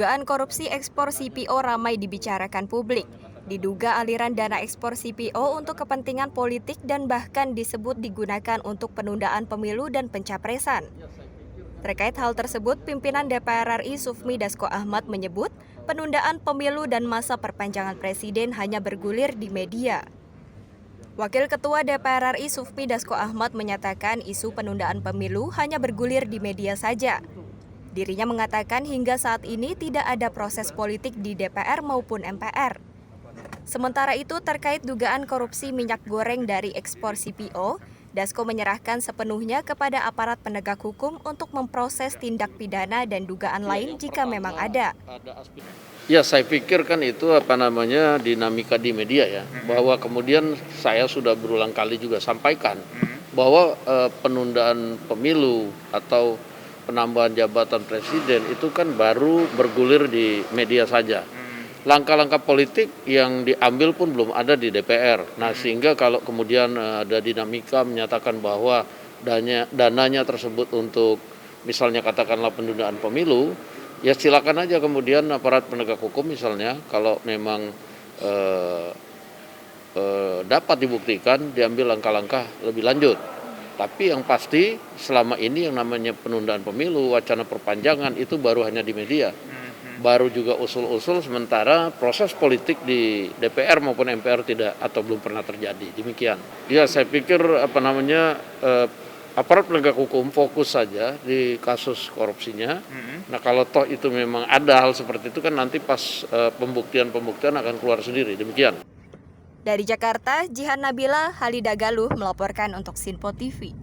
Dugaan korupsi ekspor CPO ramai dibicarakan publik. Diduga aliran dana ekspor CPO untuk kepentingan politik dan bahkan disebut digunakan untuk penundaan pemilu dan pencapresan. Terkait hal tersebut, pimpinan DPR RI Sufmi Dasko Ahmad menyebut penundaan pemilu dan masa perpanjangan presiden hanya bergulir di media. Wakil Ketua DPR RI Sufmi Dasko Ahmad menyatakan isu penundaan pemilu hanya bergulir di media saja. Dirinya mengatakan hingga saat ini tidak ada proses politik di DPR maupun MPR. Sementara itu terkait dugaan korupsi minyak goreng dari ekspor CPO, Dasko menyerahkan sepenuhnya kepada aparat penegak hukum untuk memproses tindak pidana dan dugaan lain jika memang ada. Ya, saya pikir kan itu dinamika di media ya, bahwa kemudian saya sudah berulang kali juga sampaikan bahwa penundaan pemilu atau penambahan jabatan presiden itu kan baru bergulir di media saja. Langkah-langkah politik yang diambil pun belum ada di DPR. Nah, sehingga kalau kemudian ada dinamika menyatakan bahwa dananya tersebut untuk misalnya katakanlah penundaan pemilu, ya silakan aja kemudian aparat penegak hukum misalnya kalau memang dapat dibuktikan diambil langkah-langkah lebih lanjut. Tapi yang pasti selama ini yang namanya penundaan pemilu, wacana perpanjangan itu baru hanya di media. Baru juga usul-usul sementara proses politik di DPR maupun MPR tidak atau belum pernah terjadi. Demikian. Ya, saya pikir aparat penegak hukum fokus saja di kasus korupsinya. Nah, kalau toh itu memang ada hal seperti itu kan nanti pas pembuktian akan keluar sendiri. Demikian. Dari Jakarta, Jihan Nabila, Halida Galuh melaporkan untuk Sinpo TV.